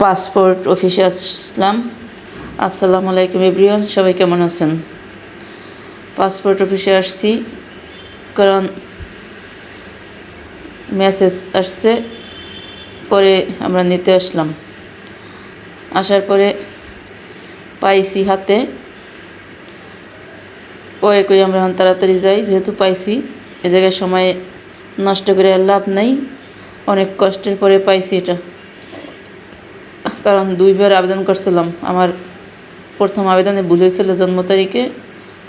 Passport অফিসে আসলাম। আসসালামু আলাইকুম এভরিওয়ান, সবাই কেমন আছেন? পাসপোর্ট অফিসে আসছি কারণ মেসেজ আসছে, পরে আমরা নিতে আসলাম। আসার পরে পাইছি হাতে, পরে কই আমরা এখন তাড়াতাড়ি যাই, যেহেতু পাইছি এ জায়গায় সময় নষ্ট করে আর লাভ নেই। অনেক কষ্টের পরে পাইছি এটা, কারণ 2বার আবেদন করছিলাম। আমার প্রথম আবেদনে ভুল হয়েছিল জন্ম তারিখে,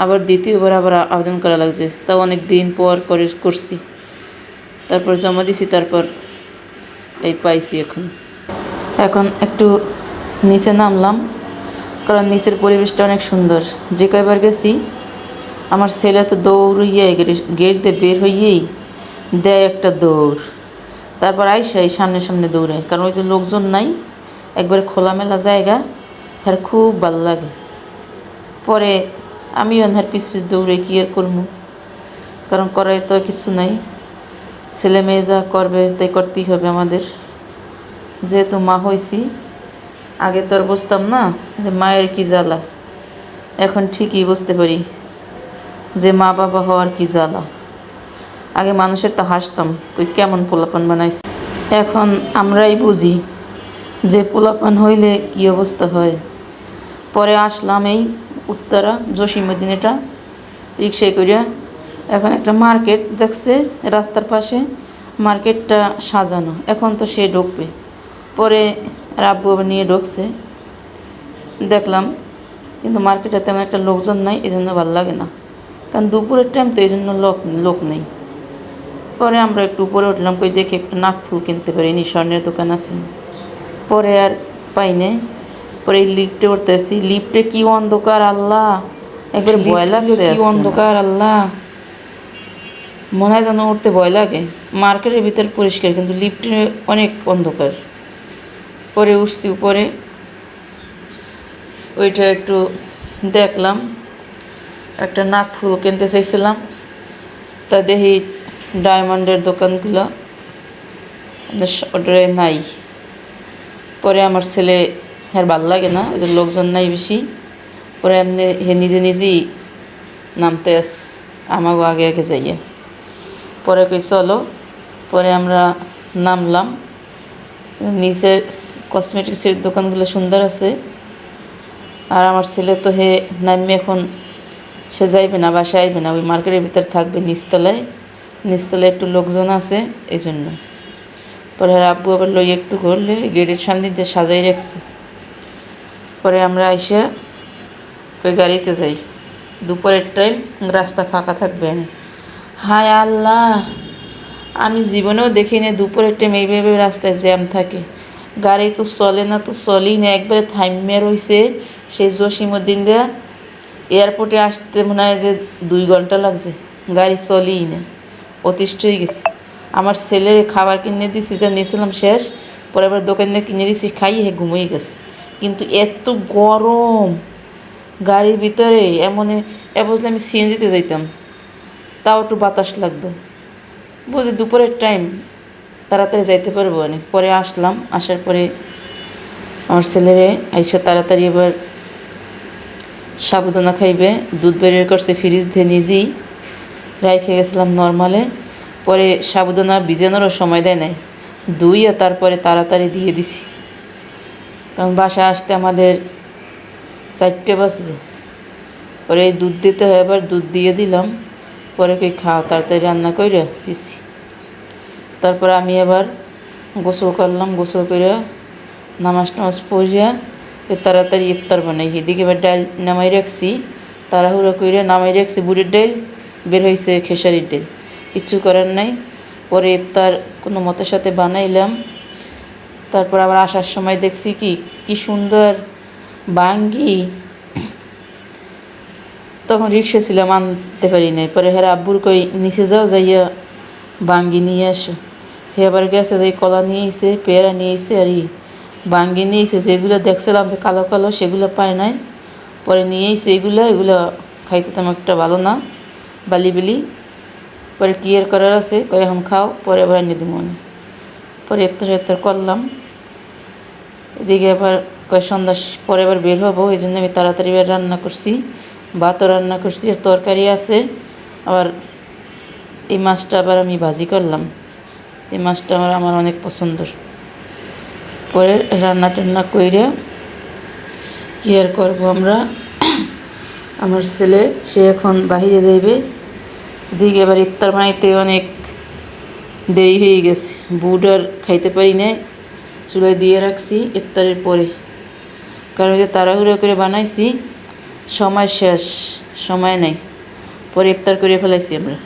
আবার দ্বিতীয়বার আবার আবেদন করা লাগছে, তাও অনেক দিন পর করছি। তারপর জমা দিছি, তারপর এই পাইছি। এখন একটু নিচে নামলাম, কারণ নিচের পরিবেশটা অনেক সুন্দর। যে কয়বার গেছি আমার ছেলে তো দৌড়িয়ে গেট দিয়ে বের হইয়েই দেয় একটা দৌড়, তারপর আইসাই সামনে সামনে দৌড়ায়, কারণ ওই যে লোকজন নাই, একবার খোলামেলা জায়গা, আর খুব ভালো লাগে। পরে আমিও ওনার পিছ দৌড়ে কি আর করবো, কারণ করাই তো কিছু নাই, ছেলে মেয়ে যা করবে তাই করতেই হবে আমাদের। যেহেতু মা হয়েছি, আগে তো আর বুঝতাম না যে মায়ের কি জ্বালা, এখন ঠিকই বুঝতে পারি যে মা বাবা হওয়ার কি জ্বালা। আগে মানুষের তো হাসতাম, ওই কেমন পোলাপান বানাইছে, এখন আমরাই বুঝি যে পোলাপান হইলে কি অবস্থা হয়। পরে আসলাম এই উত্তরা জসিমউদ্দিন, এটা রিক্সায় করিয়া। এখন একটা মার্কেট দেখছে রাস্তার পাশে, মার্কেটটা সাজানো, এখন তো সে ঢুকবে। পরে রাব্বু আবার নিয়ে ঢুকছে, দেখলাম, কিন্তু মার্কেটে তেমন একটা লোকজন নাই, এই জন্য ভালো লাগে না, কারণ দুপুরের টাইম তো, এই জন্য লোক নেই। পরে আমরা একটু উপরে উঠলাম, কই দেখে একটা নাকফুল কিনতে পারিনি, স্বর্ণের দোকান আছে। পরে আর পাই নাই। পরে এই লিফটে উঠতেছি, লিফটে কি অন্ধকার আল্লাহ, একবারে ভয় লাগতে, কি অন্ধকার আল্লাহ, মনে হয় যেন উঠতে ভয় লাগে। মার্কেটের ভিতর পরিষ্কার, কিন্তু লিফটে অনেক অন্ধকার। পরে উঠছি উপরে, ওইটা একটু দেখলাম, একটা নাকফুল কিনতে চাইছিলাম, তা দেখি ডায়মন্ডের দোকানগুলো ওটা নাই। পরে আমার ছেলে আর ভাল লাগে না, ওই যে লোকজন নাই বেশি, পরে এমনি হে নিজে নিজেই নামতে আমাকে আগে আগে যাইয়া। পরে কই চলো, পরে আমরা নামলাম। নিচের কসমেটিক্সের দোকানগুলো সুন্দর আছে, আর আমার ছেলে তো হে নামবে, এখন সে যাইবে না, বাসায় আইবে না, ওই মার্কেটের ভিতর থাকবে নিচতলায় একটু লোকজন আছে এই জন্য। পরে আব্বু আবার লই একটু ঘুরলে গেটের সামনে দিয়ে সাজাই রাখছে। পরে আমরা আইসা ওই গাড়িতে যাই, দুপুরের টাইম, রাস্তা ফাঁকা থাকবে না। হায় আল্লাহ, আমি জীবনেও দেখিনি দুপুরের টাইম এইভাবে রাস্তায় জ্যাম থাকে। গাড়ি তো চলে না, তো চলেই না, একবারে থাইমে রইছে। সেই জসিমউদ্দিন দিয়া এয়ারপোর্টে আসতে মনে হয় যে 2 ঘন্টা লাগছে, গাড়ি চলেই না, অতিষ্ঠ হয়ে গেছি। আমার ছেলের খাবার কিনে দিছি, যা নিয়েছিলাম শেষ, পরে আবার দোকানে কিনে দিছি, খাই হে ঘুমিয়ে গেছে। কিন্তু এত গরম গাড়ির ভিতরে, বুঝলে আমি সিএনজিতে যাইতাম, তাও একটু বাতাস লাগতো, বুঝি দুপুরের টাইম তাড়াতাড়ি যাইতে পারবো অনেক। পরে আসলাম, আসার পরে আমার ছেলেরে আইসা তাড়াতাড়ি এবার সাবুদানা খাইবে, দুধ বেরিয়ে করছে ফ্রিজ দিয়ে, নিজেই রাইখে গেছিলাম নর্মালে। পরে সাবুদানা ভিজানোরও সময় দেয় নাই, ধুইয়া তারপরে তাড়াতাড়ি দিয়ে দিছি, কারণ বাসায় আসতে আমাদের 4টে বাজে। পরে এই দুধ দিতে হয়, এবার দুধ দিয়ে দিলাম। পরে কই খাও, তাড়াতাড়ি রান্না করে দিছি। তারপর আমি এবার গোসল করলাম, গোসল করে নামাজ টামাজ পড়িয়া তাড়াতাড়ি ইফতার বানাই। এদিকে এবার ডাল নামাই রাখছি, তাড়াহুড়ো করে নামাই রাখছি, বুড়ির ডাল, বের হয়েছে খেসারির ডাল, কিছু করার নাই। পরে ইফতার কোনো মতের সাথে বানাইলাম। তারপর আবার আসার সময় দেখছি কি সুন্দর বাঙ্গি, তখন রিক্সা ছিলাম, আনতে পারি নাই। পরে হ্যাঁ আব্বুর কই নিচে যাইয়া বাঙ্গি নিয়ে আসো। হে আবার গেছে, যে কলা নিয়ে এসে, পেয়ারা নিয়ে এসে, আর বাঙ্গি নিয়ে এসে, যেগুলো দেখছিলাম যে কালো কালো, সেগুলো পায় নাই। পরে নিয়ে এসে এগুলো খাইতে তেমন একটা ভালো না, বালি। পরে কি আর করার আছে, এখন খাও, পরে আবার এনে দিব। পরে ইফতার করলাম। এদিকে আবার সন্ধ্যা পরে আবার বের হবো, এই জন্য আমি তাড়াতাড়ি এবার রান্না করছি, ভাতও রান্না করছি, আর তরকারি আছে। আবার এই মাছটা আবার আমি ভাজি করলাম। এই মাছটা আমার অনেক পছন্দর। পরে রান্না টান্না কইরে কি আর করবো আমরা, আমার ছেলে সে এখন বাহিরে যাইবে। এদিকে এবার ইফতার বানাইতে অনেক দেরি হয়ে গেছে, বুট আর খাইতে পারি নাই, চুলায় দিয়ে রাখছি ইফতারের পরে। কারণ যে তাড়াহুড়ো করে বানাইছি, সময় শেষ, সময় নাই, পরে ইফতার করে ফেলাইছি আমরা।